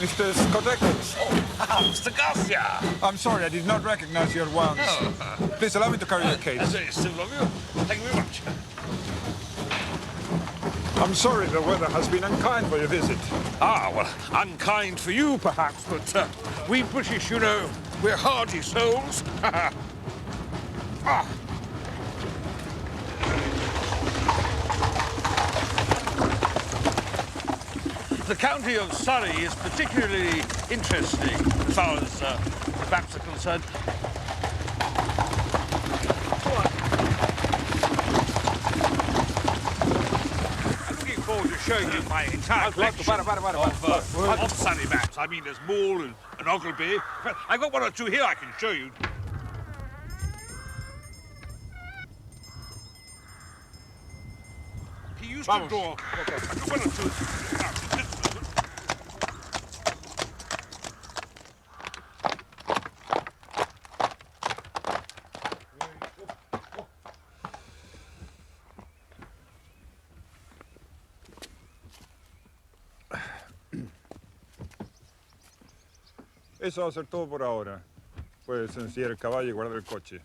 Mr. Scott Eccles. Oh, Mr. Garcia. I'm sorry, I did not recognize you at once. Oh. Please allow me to carry your case. That's very civil of you. Thank you very much. I'm sorry the weather has been unkind for your visit. Ah, well, unkind for you, perhaps, but we British, you know, we're hardy souls. Ah. The county of Surrey is particularly interesting as far as maps are concerned. I'm looking forward to showing you my entire collection of Surrey maps. I mean, there's Maul and Ogleby. I've got one or two here I can show you. He used to draw. I've got one or two. Eso va a ser todo por ahora. Puedes ensillar el caballo y guardar el coche.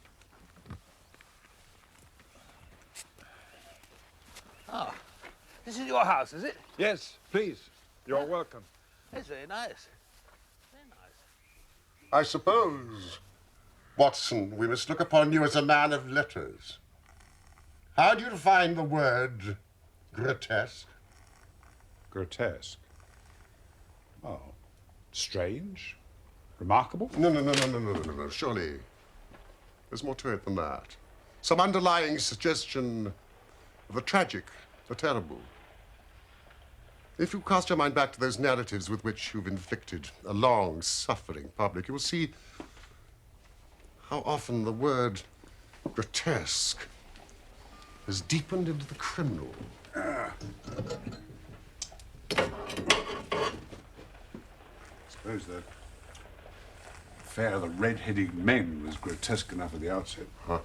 Ah, this is your house, is it? Yes, please. You're welcome. It's very nice. Very nice. I suppose, Watson, we must look upon you as a man of letters. How do you define the word grotesque? Grotesque? Oh, strange? Remarkable? No. Surely, there's more to it than that. Some underlying suggestion of the tragic, the terrible. If you cast your mind back to those narratives with which you've inflicted a long, suffering public, you will see how often the word grotesque has deepened into the criminal. Suppose the affair of the red-headed men was grotesque enough at the outset. Huh?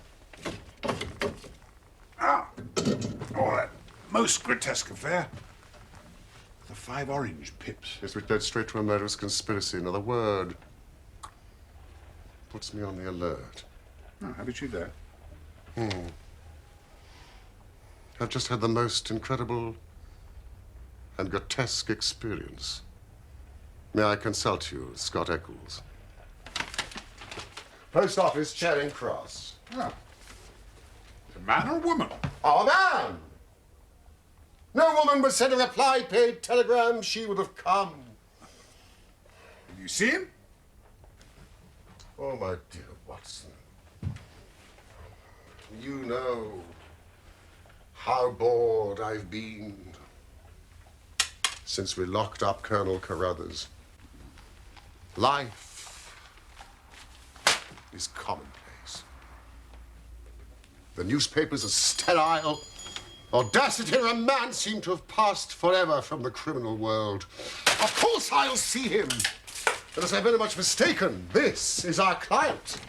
Ah! Oh, that most grotesque affair. The 5 orange pips. Yes, which led straight to a murderous conspiracy. Another word puts me on the alert. Oh, have you achieved that? I've just had the most incredible and grotesque experience. May I consult you, Scott Eccles? Post office, Charing Cross. Ah. A man or a woman? Oh, a man! No woman would send a reply-paid telegram. She would have come. Did you see him? Oh, my dear Watson. You know how bored I've been since we locked up Colonel Carruthers. Life is commonplace. The newspapers are sterile. Audacity and romance seem to have passed forever from the criminal world. Of course I'll see him. Unless I'm very much mistaken, this is our client.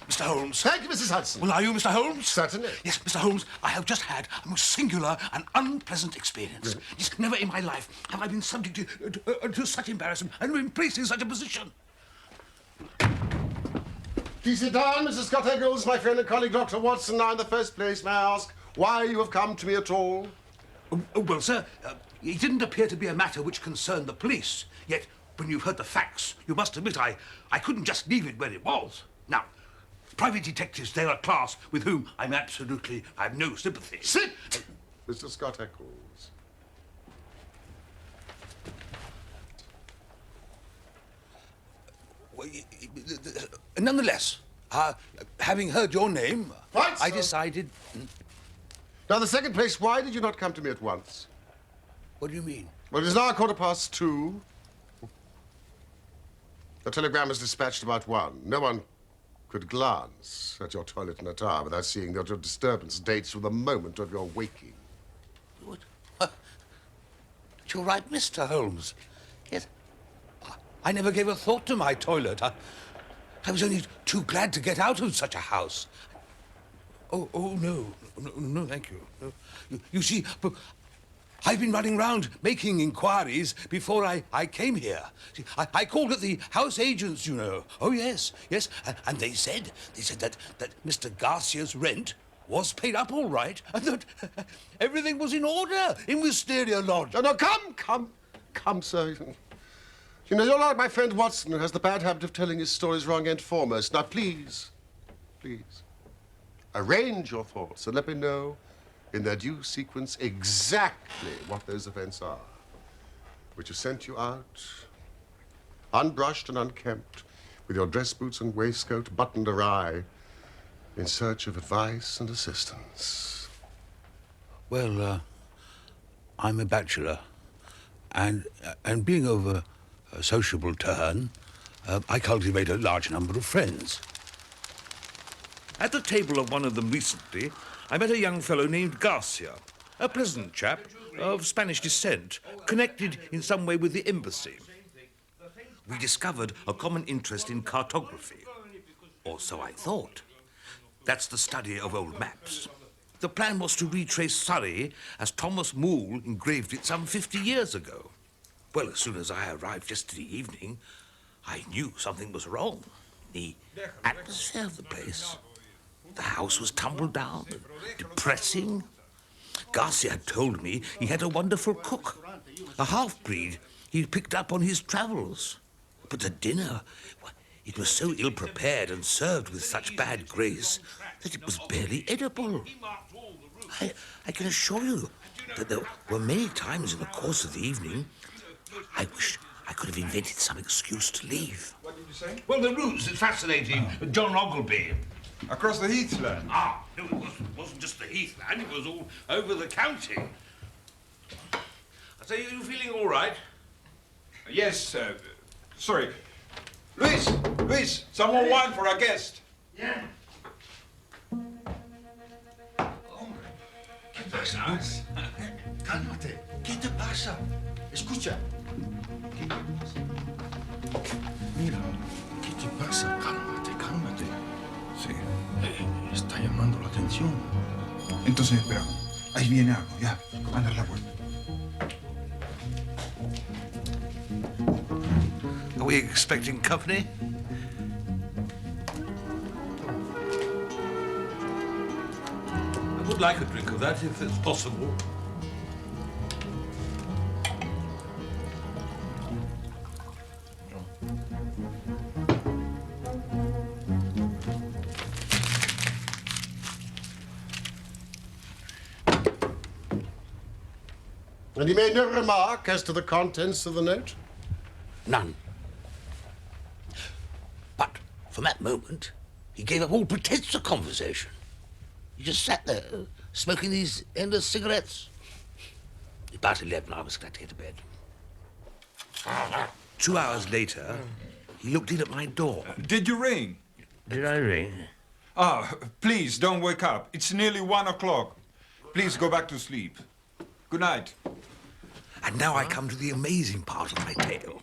Mr. Holmes. Thank you, Mrs. Hudson. Well, are you Mr. Holmes? Certainly. Yes, Mr. Holmes, I have just had a most singular and unpleasant experience. Really? Yes, never in my life have I been subject to such embarrassment and been placed in such a position. Please sit down, Mrs. Scott Eccles, my friend and colleague, Dr. Watson. Now, in the first place, may I ask why you have come to me at all? Well, sir, it didn't appear to be a matter which concerned the police. Yet, when you've heard the facts, you must admit I couldn't just leave it where it was. Now, private detectives, they're a class with whom I have no sympathy. Sit! Mr. Scott Eccles. Well, nonetheless, having heard your name, Right, I sir. decided... Now, in the second place, why did you not come to me at once? What do you mean? Well, it is now 2:15. The telegram was dispatched about 1. No one could glance at your toilet in a tower without seeing that your disturbance dates from the moment of your waking. What? You're right, Mr. Holmes. Yes, I never gave a thought to my toilet. I was only too glad to get out of such a house. Oh, no, thank you. No. You see, I've been running round making inquiries before I came here. See, I called at the house agents, you know. Oh, yes, yes. And they said that Mr. Garcia's rent was paid up all right and that everything was in order in Wisteria Lodge. No, come, sir. You know, you're like my friend Watson, who has the bad habit of telling his stories wrong end foremost. Now, please, arrange your thoughts and let me know in their due sequence exactly what those events are, which have sent you out, unbrushed and unkempt, with your dress boots and waistcoat buttoned awry, in search of advice and assistance. Well, I'm a bachelor, and being of a sociable turn, I cultivate a large number of friends. At the table of one of them recently, I met a young fellow named Garcia, a pleasant chap of Spanish descent, connected in some way with the embassy. We discovered a common interest in cartography, or so I thought. That's the study of old maps. The plan was to retrace Surrey as Thomas Moole engraved it some 50 years ago. Well, as soon as I arrived yesterday evening, I knew something was wrong. The atmosphere of the place. The house was tumbled down, depressing. Garcia had told me he had a wonderful cook, a half-breed he'd picked up on his travels. But the dinner, well, it was so ill-prepared and served with such bad grace that it was barely edible. I can assure you that there were many times in the course of the evening I wished I could have invented some excuse to leave. What did you say? Well, the ruse is fascinating. John Ogilvy. Across the heathland. Ah, no, it wasn't just the heathland, it was all over the county. I say, are you feeling all right? Yes, sorry. Luis, some more wine for our guest. Yeah. Hombre, ¿qué pasa? Cálmate. ¿Qué te pasa? Escucha. ¿Qué te pasa? Mira, ¿qué te pasa? Cálmate. Sí. Está llamando la atención. Entonces, espera. Ahí viene algo, ya. Anda a la puerta. Are we expecting company? I would like a drink of that, if it's possible. And he made no remark as to the contents of the note? None. But from that moment, he gave up all pretense of conversation. He just sat there, smoking these endless cigarettes. About 11, I was glad to get to bed. 2 hours later, he looked in at my door. Did you ring? Did I ring? Ah, please don't wake up. It's nearly 1 o'clock. Please go back to sleep. Good night. And now I come to the amazing part of my tale.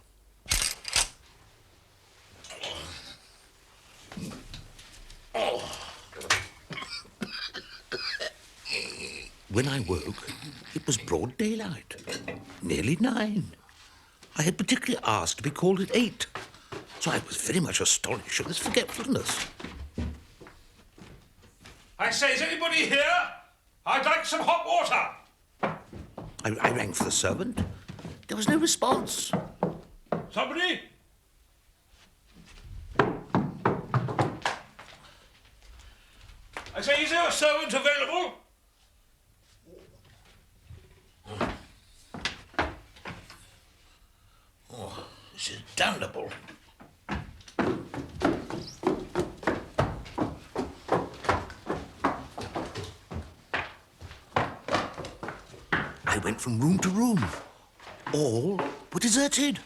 When I woke, it was broad daylight, nearly 9. I had particularly asked to be called at 8, so I was very much astonished at this forgetfulness. I say, is anybody here? I'd like some hot water. I rang for the servant. There was no response. Somebody? I say, is there a servant available? Oh, this is damnable. I went from room to room. All were deserted.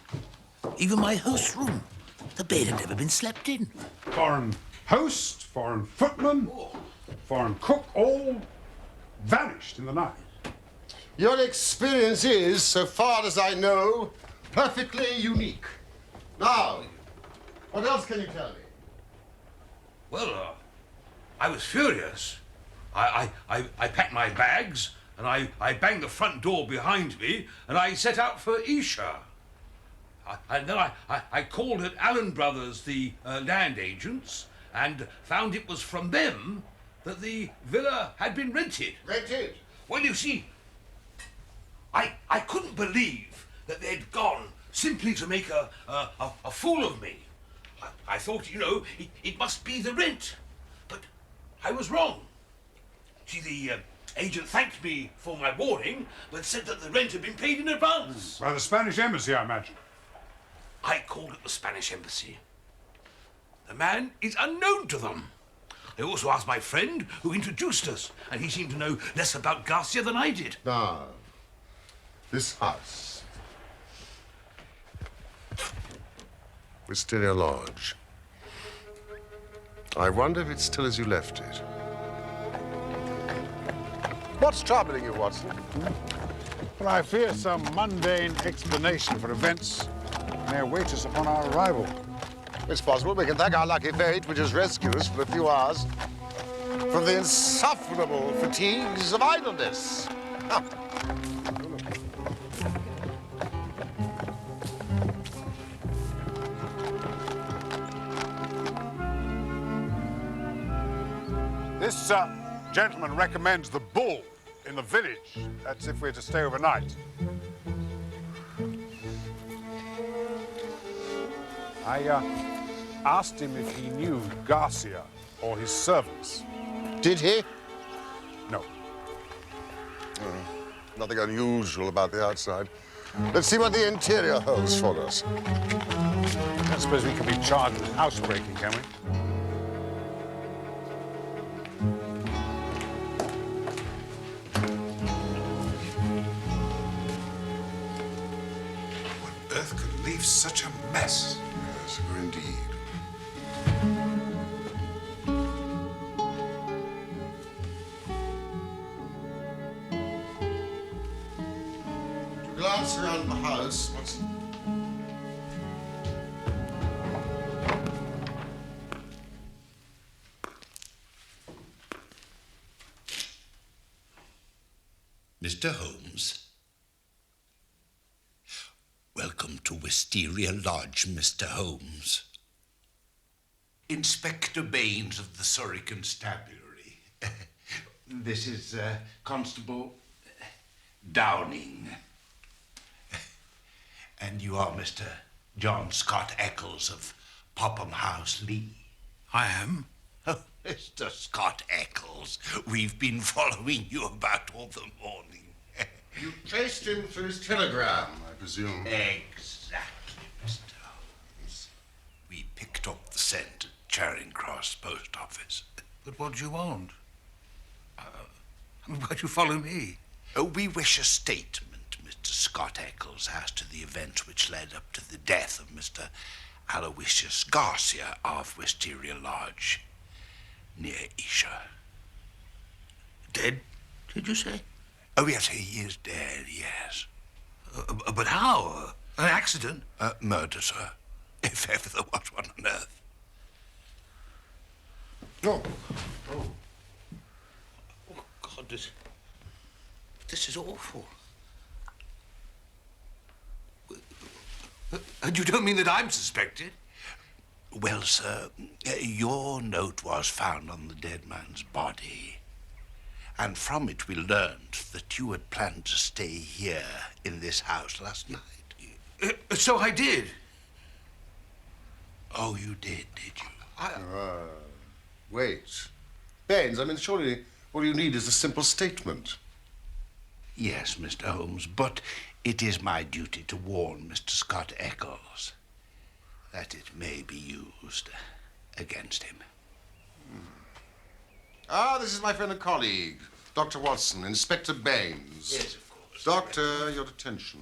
Even my host's room. The bed had never been slept in. Foreign host, foreign footman, foreign cook, all vanished in the night. Your experience is, so far as I know, perfectly unique. Now, what else can you tell me? Well, I was furious. I packed my bags and I banged the front door behind me, and I set out for Esher. And then I called at Allen Brothers, the land agents, and found it was from them that the villa had been rented. Rented? Well, you see, I couldn't believe that they'd gone simply to make a fool of me. I thought, you know, it must be the rent. But I was wrong. See, the agent thanked me for my warning, but said that the rent had been paid in advance. By the Spanish embassy, I imagine. I called at the Spanish embassy. The man is unknown to them. I also asked my friend who introduced us, and he seemed to know less about Garcia than I did. Now, this house. Wisteria Lodge. I wonder if it's still as you left it. What's troubling you, Watson? But I fear some mundane explanation for events may await us upon our arrival. It's possible we can thank our lucky fate, which has rescued us for a few hours from the insufferable fatigues of idleness. Ah. This gentleman recommends the Bull in the village. That's if we're to stay overnight. I asked him if he knew Garcia or his servants. Did he? No. Nothing unusual about the outside. Let's see what the interior holds for us. I don't suppose we can be charged with housebreaking, can we? What earth could leave such a mess? Yes, indeed. Glance around the house. Mr. Holmes. Welcome to Wisteria Lodge, Mr. Holmes. Inspector Baines of the Surrey Constabulary. This is Constable Downing. And you are Mr. John Scott Eccles of Popham House, Lee. I am? Oh, Mr. Scott Eccles, we've been following you about all the morning. You traced him through his telegram, I presume. Exactly, Mr. Holmes. We picked up the scent at Charing Cross Post Office. But what do you want? Why'd you follow me? We wish a statement, Mr. Scott Eccles, as to the events which led up to the death of Mr. Aloysius Garcia of Wisteria Lodge, near Esher. Dead, did you say? Oh, yes, he is dead, yes. But how? An accident? Murder, sir. If ever there was one on earth. Oh. Oh, God, this is awful. And you don't mean that I'm suspected? Well, sir, your note was found on the dead man's body. And from it we learned that you had planned to stay here in this house last night. So I did. Oh, you did you? Wait. Baines, I mean, surely all you need is a simple statement. Yes, Mr. Holmes, but it is my duty to warn Mr. Scott Eccles that it may be used against him. Ah, this is my friend and colleague, Dr. Watson, Inspector Baines. Yes, of course. Doctor, your attention.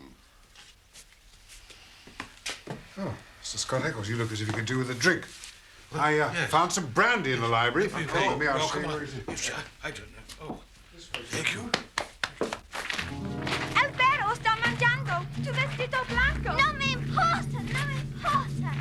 Oh, Mr. Scott Eccles, you look as if you could do with a drink. I found some brandy in the library. If you follow me, I'll show you where it is. I don't know. Oh, thank you. Alvaro sta mangiando tu vestito blanco. Non mi importa, non mi importa.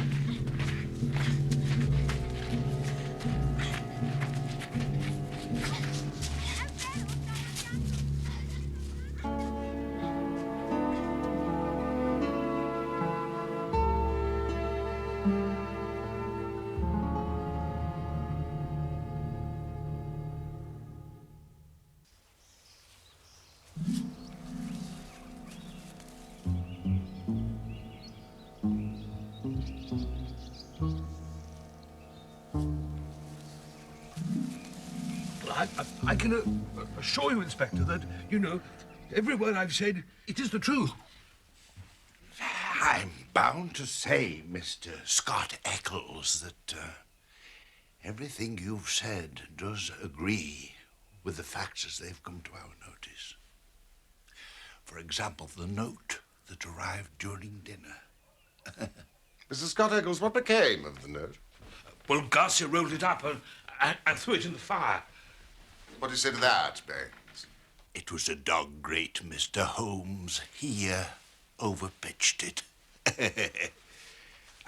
I can assure you, Inspector, that, you know, every word I've said, it is the truth. I'm bound to say, Mr. Scott Eccles, that everything you've said does agree with the facts as they've come to our notice. For example, the note that arrived during dinner. Mr. Scott Eccles, what became of the note? Well, Garcia rolled it up and threw it in the fire. What do you say to that, Baines? It was a dog grate, Mr. Holmes. He overpitched it.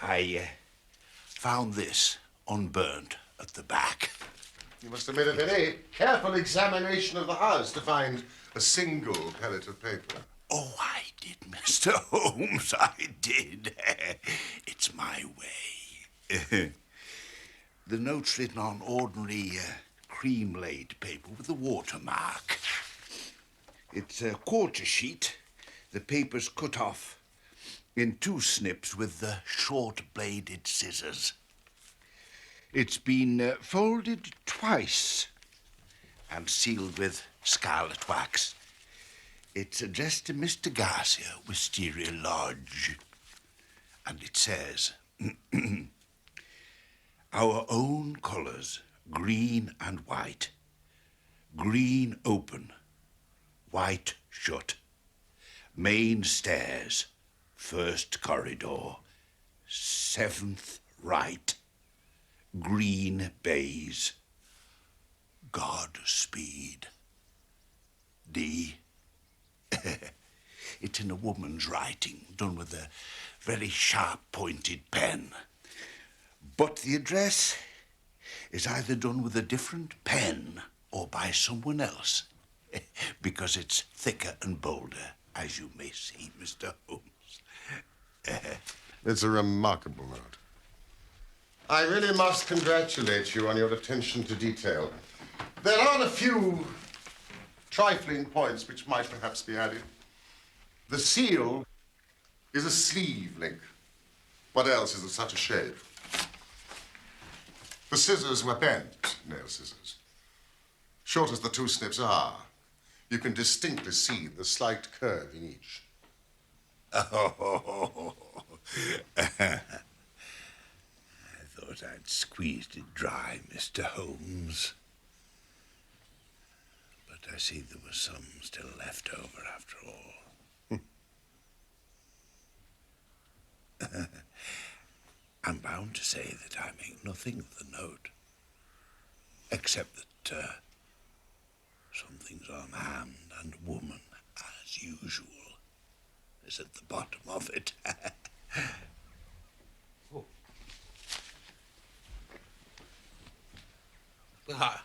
I found this unburnt at the back. You must have made a very careful examination of the house to find a single pellet of paper. Oh, I did, Mr. Holmes, I did. It's my way. The note's written on ordinary cream-laid paper with a watermark. It's a quarter sheet. The paper's cut off in 2 snips with the short-bladed scissors. It's been folded twice and sealed with scarlet wax. It's addressed to Mr. Garcia, Wisteria Lodge. And it says, our own colours, green and white. Green open, white shut. Main stairs, 1st corridor, 7th right. Green bays. Godspeed. D. It's in a woman's writing, done with a very sharp-pointed pen. But the address is either done with a different pen or by someone else, because it's thicker and bolder, as you may see, Mr. Holmes. It's a remarkable note. I really must congratulate you on your attention to detail. There are a few trifling points which might perhaps be added. The seal is a sleeve link. What else is in such a shape? The scissors were bent nail scissors. Short as the 2 snips are, you can distinctly see the slight curve in each. Oh, I thought I'd squeezed it dry, Mr. Holmes. But I see there was some still left over after all. I'm bound to say that I make nothing of the note, except that something's on hand and woman, as usual, is at the bottom of it. Oh. Well,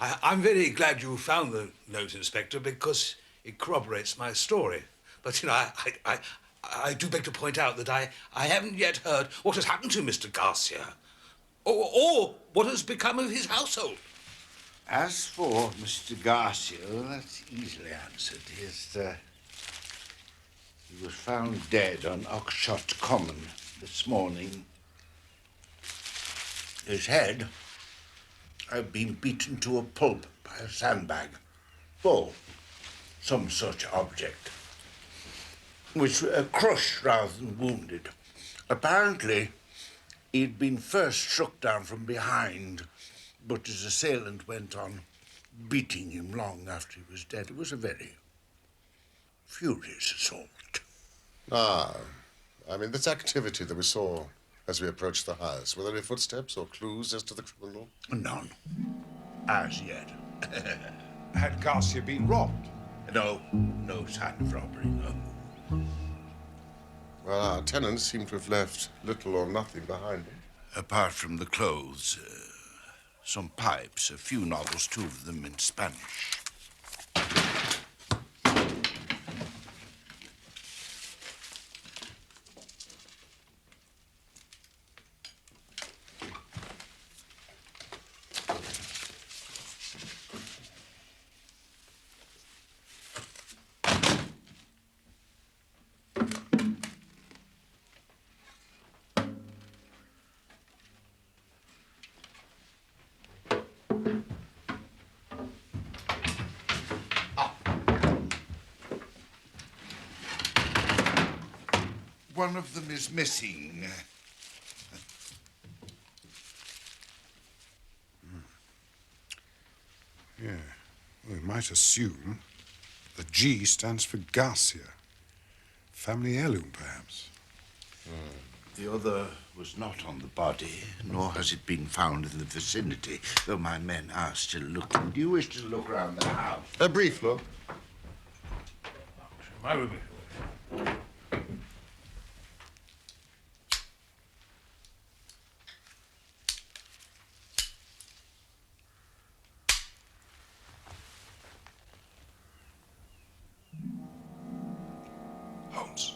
I'm very glad you found the note, Inspector, because it corroborates my story. But, you know, I do beg to point out that I haven't yet heard what has happened to Mr. Garcia, or what has become of his household. As for Mr. Garcia, well, that's easily answered. He was found dead on Oxshott Common this morning. His head had been beaten to a pulp by a sandbag, or some such object, which crushed rather than wounded. Apparently, he'd been first struck down from behind, but his assailant went on beating him long after he was dead. It was a very furious assault. Ah, I mean, this activity that we saw as we approached the house, were there any footsteps or clues as to the criminal? None. As yet. Had Garcia been robbed? No sign of robbery, no. Well, our tenants seem to have left little or nothing behind them. Apart from the clothes, some pipes, a few novels, 2 of them in Spanish. one of them is missing. Yeah, we might assume the G stands for Garcia. Family heirloom, perhaps. The other was not on the body, nor has it been found in the vicinity, though my men are still looking. Do you wish to look around the house? A brief look. My room. Holmes.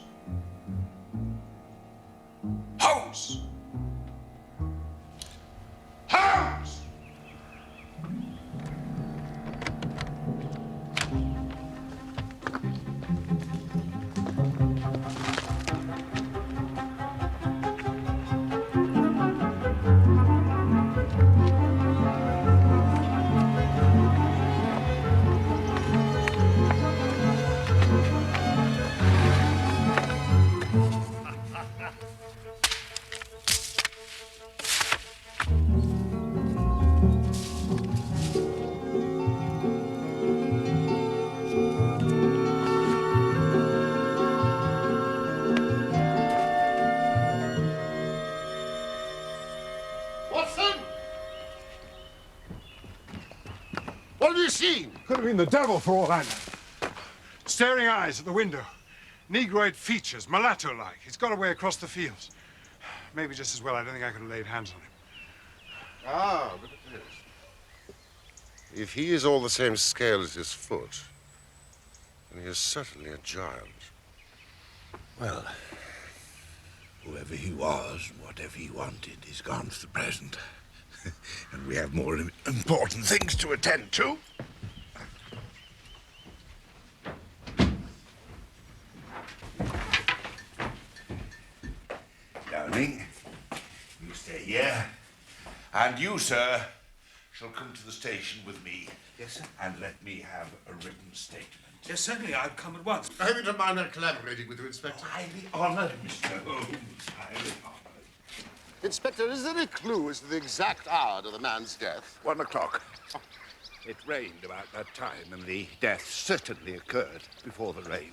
Holmes! Holmes! Watson! What have you seen? Could have been the devil for all I know. Staring eyes at the window. Negroid features, mulatto-like. He's got away across the fields. Maybe just as well. I don't think I could have laid hands on him. Ah, but it is. If he is all the same scale as his foot, then he is certainly a giant. Well, whoever he was, whatever he wanted, is gone for the present. And we have more important things to attend to. Downing, you stay here. And you, sir, shall come to the station with me. Yes, sir. And let me have a written statement. Yes, certainly. I'll come at once. I hope you don't mind our collaborating with you, Inspector. Highly honoured, Mr. Holmes. Highly honoured. Inspector, is there any clue as to the exact hour of the man's death? 1 o'clock. It rained about that time, and the death certainly occurred before the rain.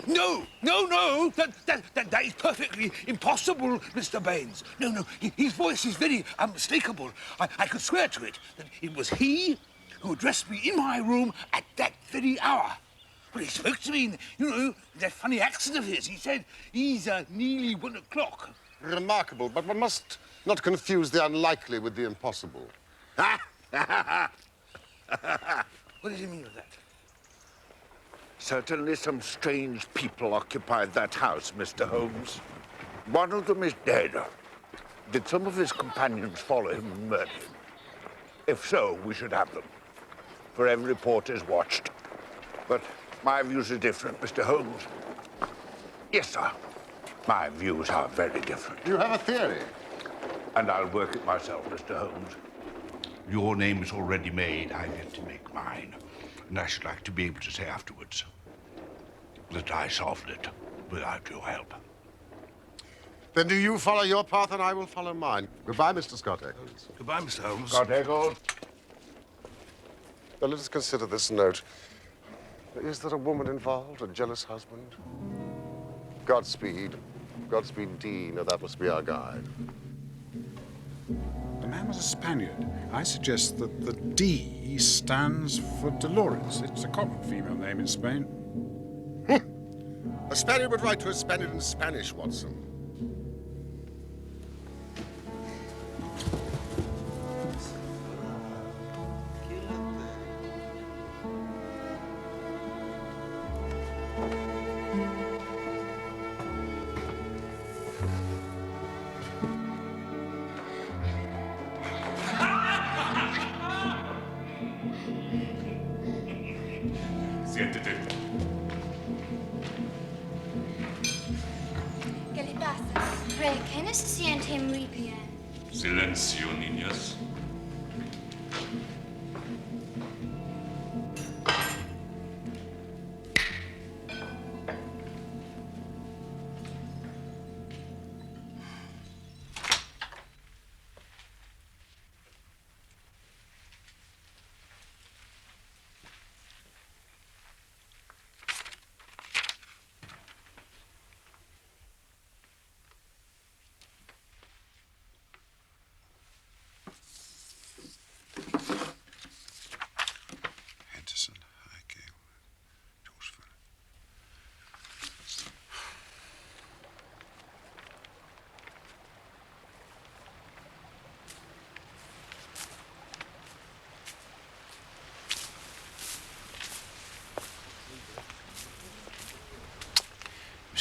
No, no, no. That is perfectly impossible, Mr. Baines. No. His voice is very unmistakable. I could swear to it that it was he who addressed me in my room at that very hour. Well, he spoke to me in, that funny accent of his. He said, he's nearly 1 o'clock. Remarkable, but one must not confuse the unlikely with the impossible. What does he mean by that? Certainly some strange people occupied that house, Mr. Holmes. One of them is dead. Did some of his companions follow him and murder him? If so, we should have them. For every report is watched. But my views are different, Mr. Holmes. Yes, sir. My views are very different. You have a theory. And I'll work it myself, Mr. Holmes. Your name is already made. I've yet to make mine. And I should like to be able to say afterwards that I solved it without your help. Then do you follow your path and I will follow mine. Goodbye, Mr. Scott Eccles. Goodbye, Mr. Holmes. Scott Eccles? Now, let us consider this note. Is there a woman involved, a jealous husband? Godspeed. Godspeed, D. Now, that must be our guide. The man was a Spaniard. I suggest that the D stands for Dolores. It's a common female name in Spain. A Spaniard would write to a Spaniard in Spanish, Watson. ¿Qué le pasa? Rey, que no se siente muy bien. Silencio, niñas.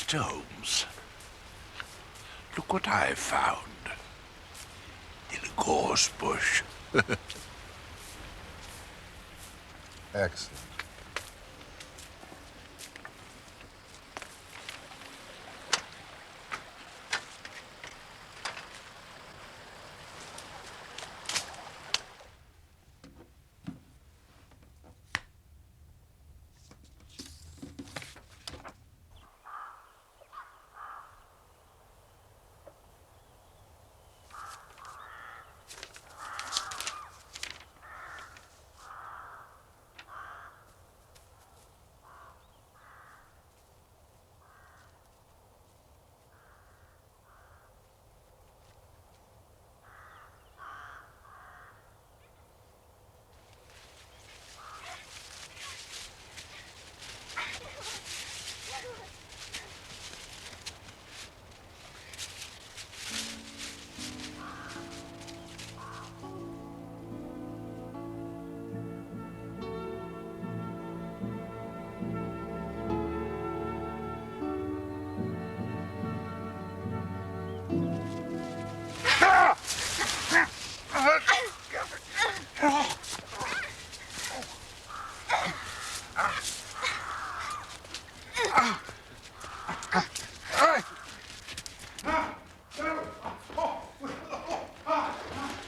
Mr. Holmes, look what I found in a gorse bush. Excellent.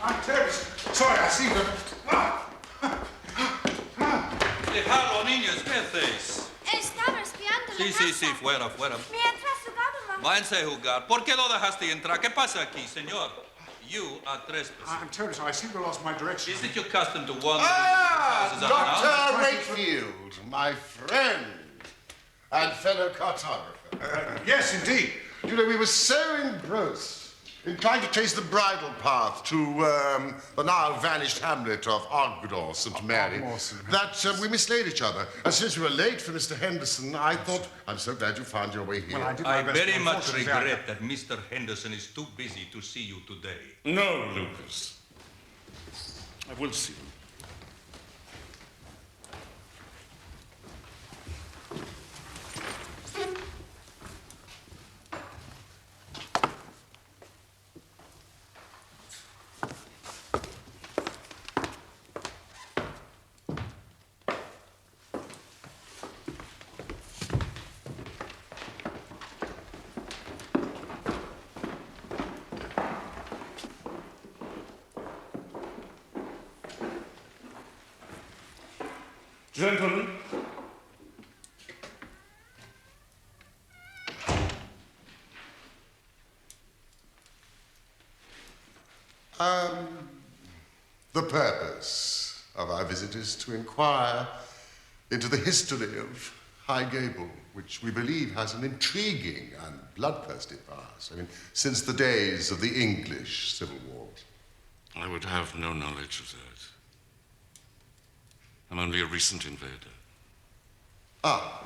I'm terribly sorry, I see them. Dejadlo, niños, ¿qué hacéis? Estaba espiando Sí, la sí, casa. sí, fuera, fuera. Mientras jugábamos. Váyanse a jugar. ¿Por qué lo dejaste entrar? ¿Qué pasa aquí, señor? You are trespassing. I'm terribly sorry, I seem to have lost my direction. Is it your custom to wander into houses Dr. unannounced? Wakefield, my friend and fellow cartographer. Yes, indeed. You know, we were so engrossed in trying to trace the bridle path to the now vanished hamlet of Ogdor, St. Mary, that we mislaid each other. And since we were late for Mr. Henderson, I thought, I'm so glad you found your way here. Well, I did my I best, very but much unfortunately, I- regret that Mr. Henderson is too busy to see you today. No, Lucas. I will see you. Gentlemen, The purpose of our visit is to inquire into the history of High Gable, which we believe has an intriguing and bloodthirsty past. I mean, since the days of the English Civil Wars. I would have no knowledge of that. I'm only a recent invader. Ah.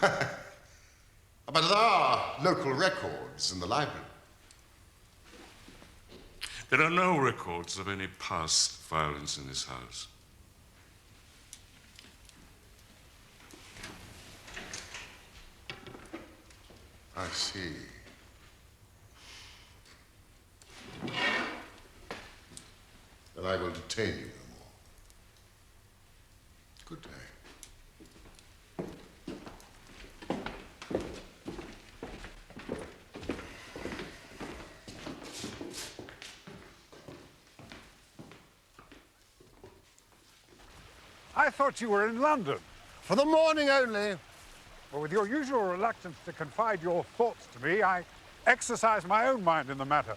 But there are local records in the library. There are no records of any past violence in this house. I see. Then I will detain you no more. Good day. I thought you were in London. For the morning only. Well, with your usual reluctance to confide your thoughts to me, I exercise my own mind in the matter.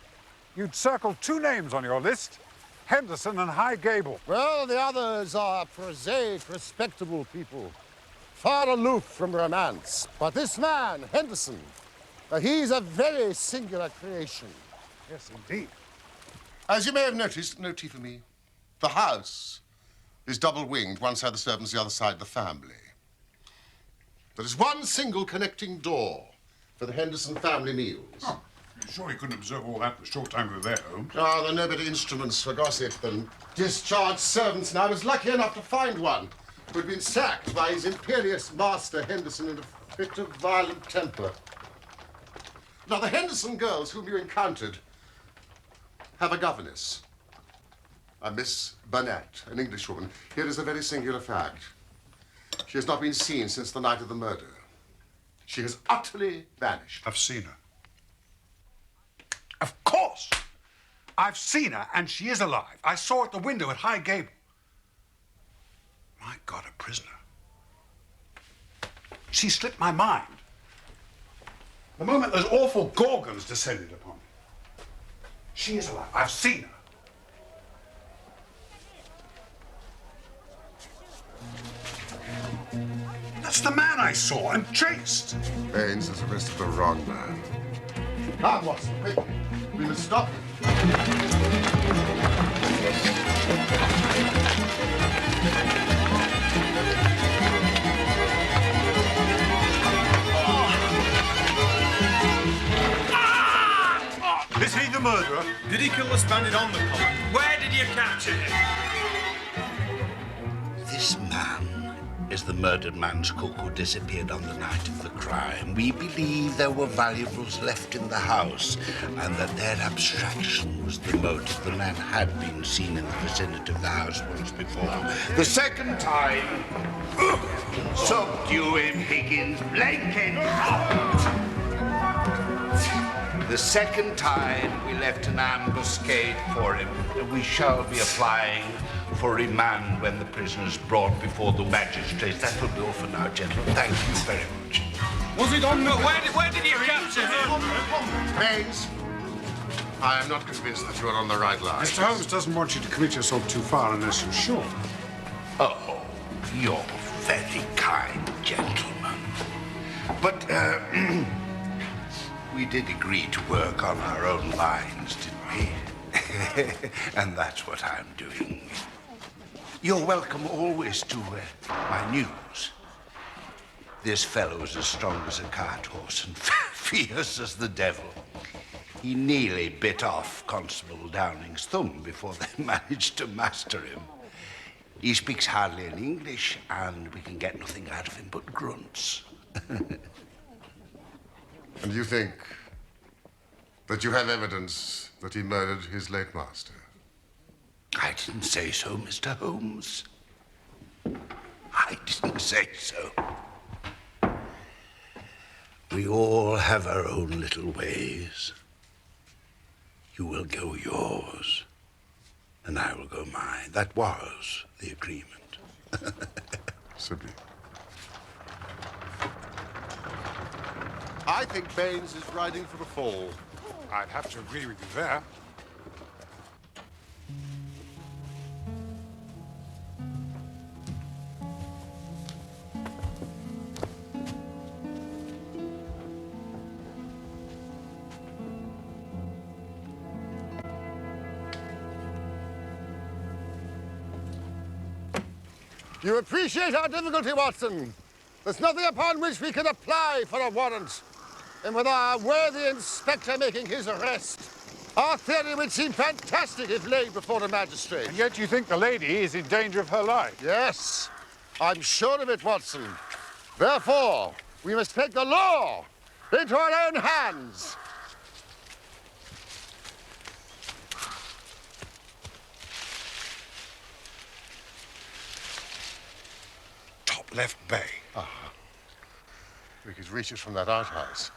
You'd circled two names on your list, Henderson and High Gable. Well, the others are prosaic, respectable people, far aloof from romance. But this man, Henderson, he's a very singular creation. Yes, indeed. As you may have noticed, no tea for me. The house is double-winged, one side the servants, the other side the family. There is one single connecting door for the Henderson family meals. Oh, you sure you couldn't observe all that in the short time we were there, Holmes? Ah, there are no better instruments for gossip than discharged servants, and I was lucky enough to find one who had been sacked by his imperious master, Henderson, in a fit of violent temper. Now, the Henderson girls whom you encountered have a governess, a Miss Burnett, an Englishwoman. Here is a very singular fact. She has not been seen since the night of the murder. She has utterly vanished. I've seen her. Of course. I've seen her, and she is alive. I saw her at the window at High Gable. My God, a prisoner. She slipped my mind. The moment those awful gorgons descended upon me. She is alive. I've seen her. That's the man I saw and chased. Baines has arrested the wrong man. Come, Watson, quickly. We must stop him. Is he the murderer? Did he kill the Spaniard on the common? Where did you capture him? This man is the murdered man's cook who disappeared on the night of the crime. We believe there were valuables left in the house and that their abstraction was the motive. The man had been seen in the vicinity of the house once before. The second time, subdue him, Higgins, blanket out. The second time we left an ambuscade for him. We shall be applying for remand when the prisoner is brought before the magistrates. That will be all for now, gentlemen. Thank you very much. Was it on the... Where did you capture him? Baines, I am not convinced that you are on the right line. Mr. Holmes doesn't want you to commit yourself too far unless you're sure. Oh, you're very kind, gentlemen. But, we did agree to work on our own lines, didn't we? And that's what I'm doing. You're welcome always to my news. This fellow's as strong as a cart horse and fierce as the devil. He nearly bit off Constable Downing's thumb before they managed to master him. He speaks hardly any English, and we can get nothing out of him but grunts. And you think that you have evidence that he murdered his late master? I didn't say so, Mr. Holmes. I didn't say so. We all have our own little ways. You will go yours, and I will go mine. That was the agreement. Sibley. I think Baines is riding for the fall. I'd have to agree with you there. You appreciate our difficulty, Watson. There's nothing upon which we can apply for a warrant. And with our worthy inspector making his arrest, our theory would seem fantastic if laid before a magistrate. And yet you think the lady is in danger of her life? Yes, I'm sure of it, Watson. Therefore, we must take the law into our own hands. Top left bay. We could reach it from that outhouse.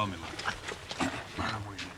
on, my lad. I'm waiting.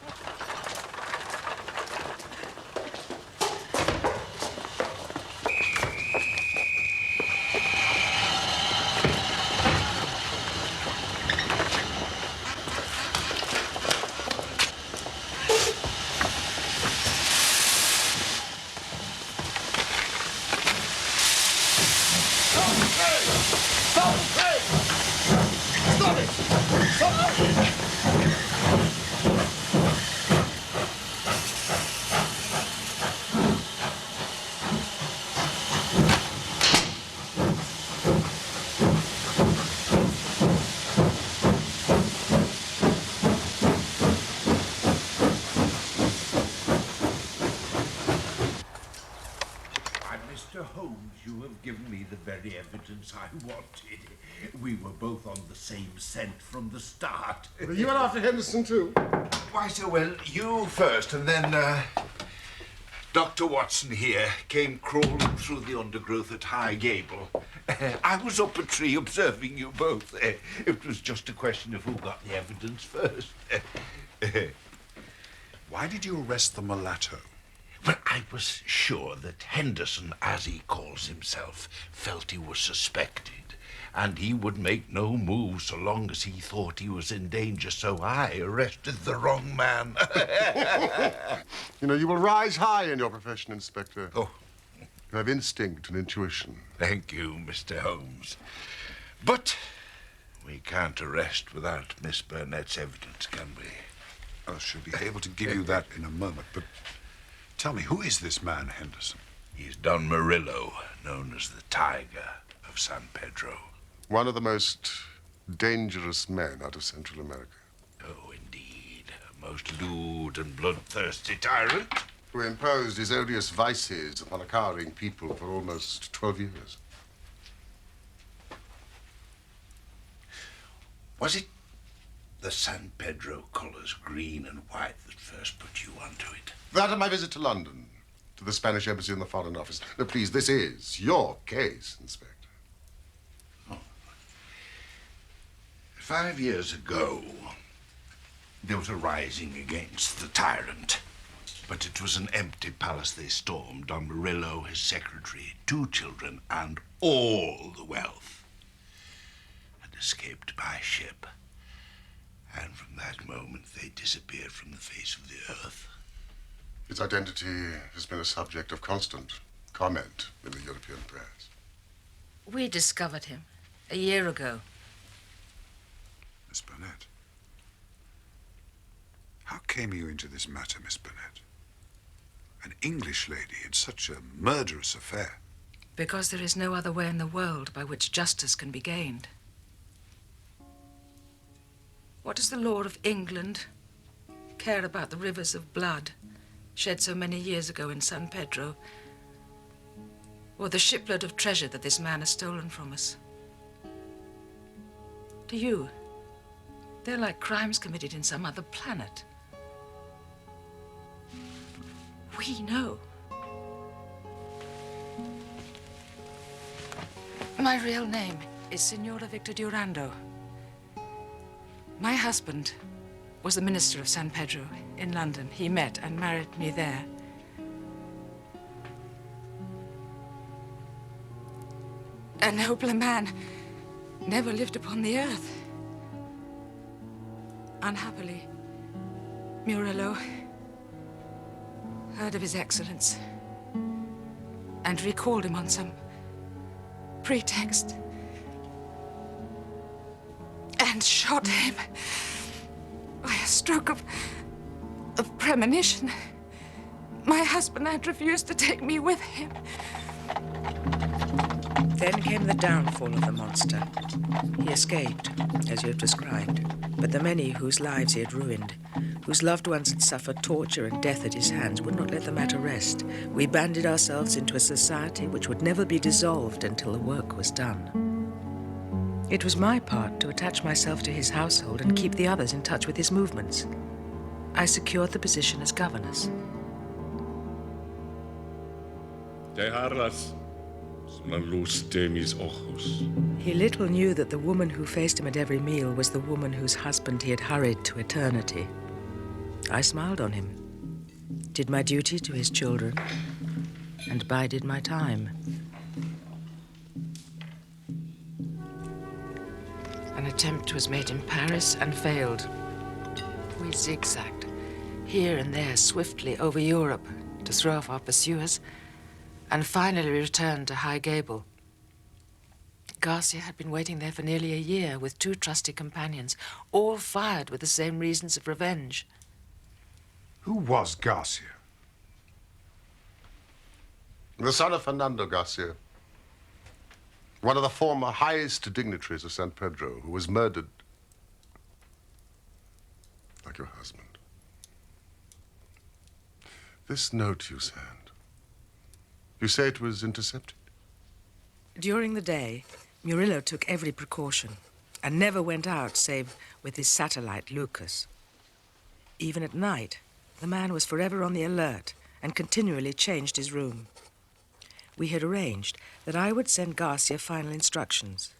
Mr. Holmes, you have given me the very evidence I wanted. We were both on the same scent from the start. You went after Henderson, too? Why, so well, you first, and then, Dr. Watson here came crawling through the undergrowth at High Gable. I was up a tree observing you both. It was just a question of who got the evidence first. Why did you arrest the mulatto? Well, I was sure that Henderson, as he calls himself, felt he was suspected, and he would make no move so long as he thought he was in danger, so I arrested the wrong man. You know, you will rise high in your profession, Inspector. Oh. You have instinct and intuition. Thank you, Mr. Holmes. But we can't arrest without Miss Burnett's evidence, can we? Oh, she'll be able to give you that in a moment, but tell me, who is this man, Henderson? He's Don Murillo, known as the Tiger of San Pedro. One of the most dangerous men out of Central America. Oh, indeed. A most lewd and bloodthirsty tyrant. Who imposed his odious vices upon a cowering people for almost 12 years. Was it the San Pedro colours, green and white, that first put you onto it? That and my visit to London, to the Spanish Embassy and the Foreign Office. Now, please, this is your case, Inspector. Oh. 5 years ago, there was a rising against the tyrant. But it was an empty palace they stormed. Don Murillo, his secretary, 2 children, and all the wealth had escaped by ship. And from that moment, they disappeared from the face of the earth. His identity has been a subject of constant comment in the European press. We discovered him a year ago. Miss Burnett. How came you into this matter, Miss Burnett? An English lady in such a murderous affair. Because there is no other way in the world by which justice can be gained. What does the law of England care about the rivers of blood shed so many years ago in San Pedro, or the shipload of treasure that this man has stolen from us? To you, they're like crimes committed in some other planet. We know. My real name is Signora Victor Durando. My husband was the minister of San Pedro in London. He met and married me there. A nobler man never lived upon the earth. Unhappily, Murillo heard of his excellence and recalled him on some pretext and shot him by a stroke of premonition. My husband had refused to take me with him. Then came the downfall of the monster. He escaped, as you have described, but the many whose lives he had ruined, whose loved ones had suffered torture and death at his hands, would not let the matter rest. We banded ourselves into a society which would never be dissolved until the work was done. It was my part to attach myself to his household and keep the others in touch with his movements. I secured the position as governess. Dejarlas, La luz de mis ojos. He little knew that the woman who faced him at every meal was the woman whose husband he had hurried to eternity. I smiled on him, did my duty to his children, and bided my time. An attempt was made in Paris and failed. We zigzagged, here and there, swiftly over Europe to throw off our pursuers, and finally returned to High Gable. Garcia had been waiting there for nearly a year with 2 trusty companions, all fired with the same reasons of revenge. Who was Garcia? The son of Fernando Garcia, one of the former highest dignitaries of San Pedro, who was murdered like your husband. This note you sent, you say it was intercepted? During the day, Murillo took every precaution and never went out save with his satellite, Lucas. Even at night, the man was forever on the alert and continually changed his room. We had arranged that I would send Garcia final instructions.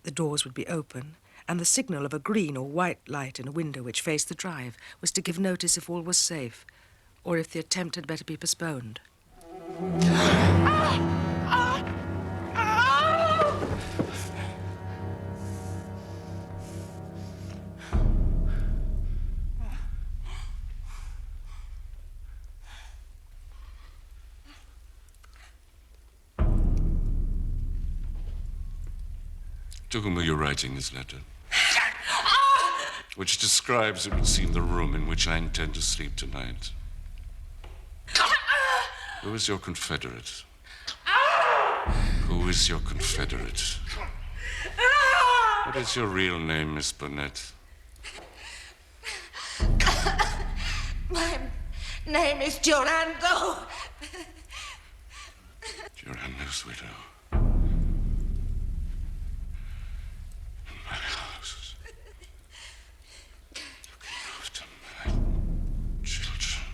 The doors would be open, and the signal of a green or white light in a window which faced the drive was to give notice if all was safe, or if the attempt had better be postponed. To whom are you writing this letter? Which describes, it would seem, the room in which I intend to sleep tonight. Who is your confederate? Who is your confederate? What is your real name, Miss Burnett? My name is Giorando. Giorando's widow. My house. Looking after my children.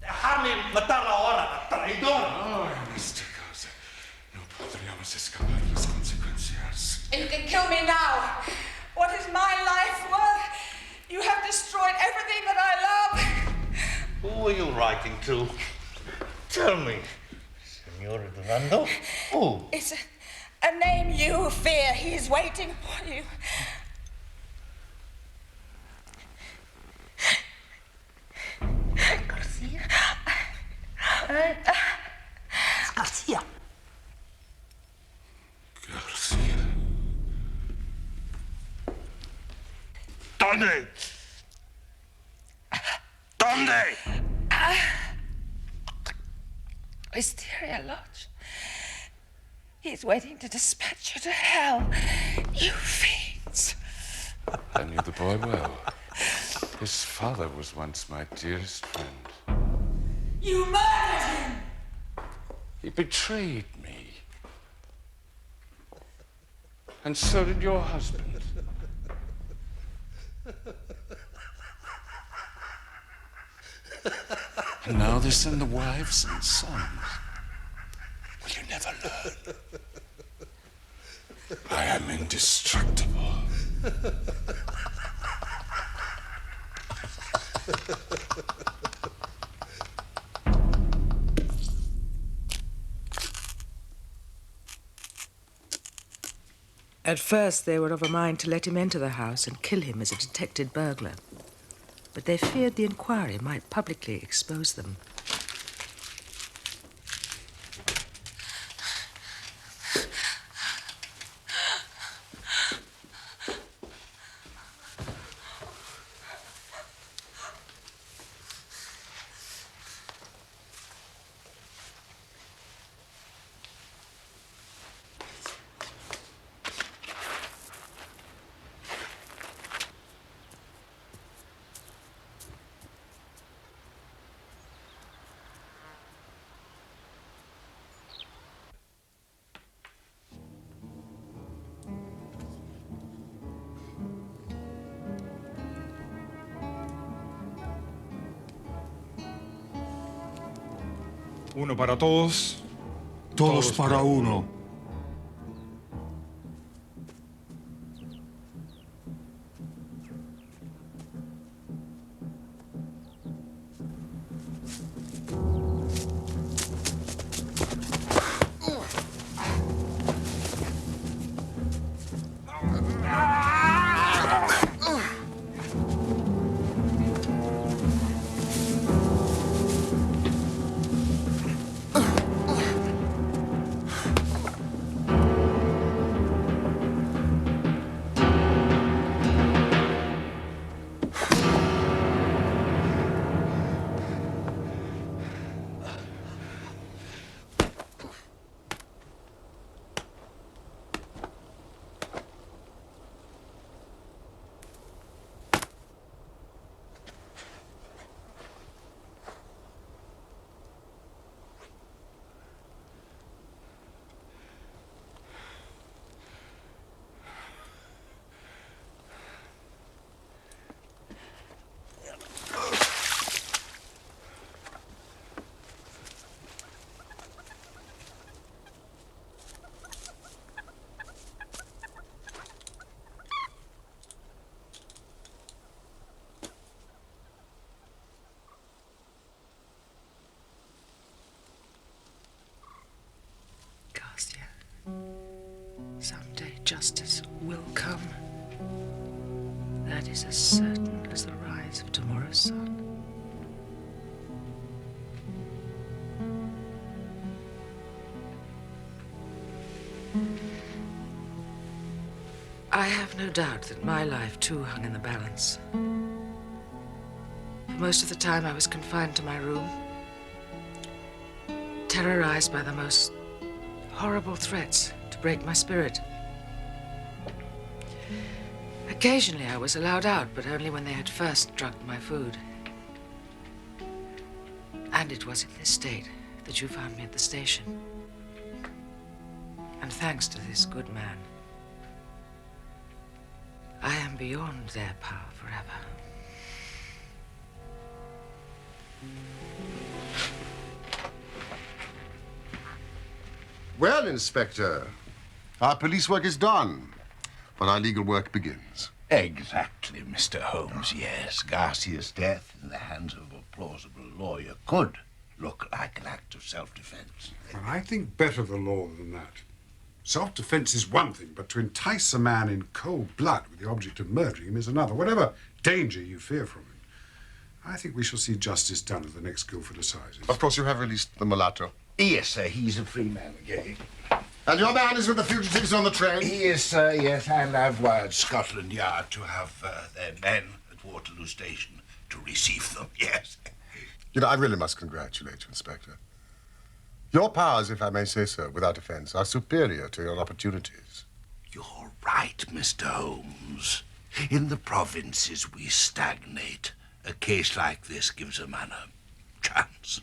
Déjame matarla ahora, traidor. Oh, en este caso, no podríamos escapar las consecuencias. You can kill me now. What is my life worth? You have destroyed everything that I love. Who are you writing to? Tell me, Senora Durando. Who? It's a name you fear. He's waiting for you. Garcia. Garcia. Garcia. ¿Dónde? ¿Dónde? Wisteria Lodge. He's waiting to dispatch you to hell. You fiends. I knew the boy well. His father was once my dearest friend. You murdered him. He betrayed me. And so did your husband. And now they send the wives and sons. Will you never learn? I am indestructible. At first, they were of a mind to let him enter the house and kill him as a detected burglar. But they feared the inquiry might publicly expose them. Uno para todos. Todos para uno. justice will come. That is as certain as the rise of tomorrow's sun. I have no doubt that my life, too, hung in the balance. For most of the time, I was confined to my room, terrorized by the most horrible threats to break my spirit. Occasionally, I was allowed out, but only when they had first drugged my food. And it was in this state that you found me at the station. And thanks to this good man, I am beyond their power forever. Well, Inspector, our police work is done, but our legal work begins. Exactly, Mr. Holmes, yes. Garcia's death in the hands of a plausible lawyer could look like an act of self-defense. Well, I think better of the law than that. Self-defense is one thing, but to entice a man in cold blood with the object of murdering him is another, whatever danger you fear from him. I think we shall see justice done at the next Guildford Assizes. Of course, you have released the mulatto. Yes, sir, he's a free man again. And your man is with the fugitives on the train? He is, sir, yes, and I've wired Scotland Yard to have their men at Waterloo Station to receive them, yes. You know, I really must congratulate you, Inspector. Your powers, if I may say so, without offense, are superior to your opportunities. You're right, Mr. Holmes. In the provinces, we stagnate. A case like this gives a man a chance.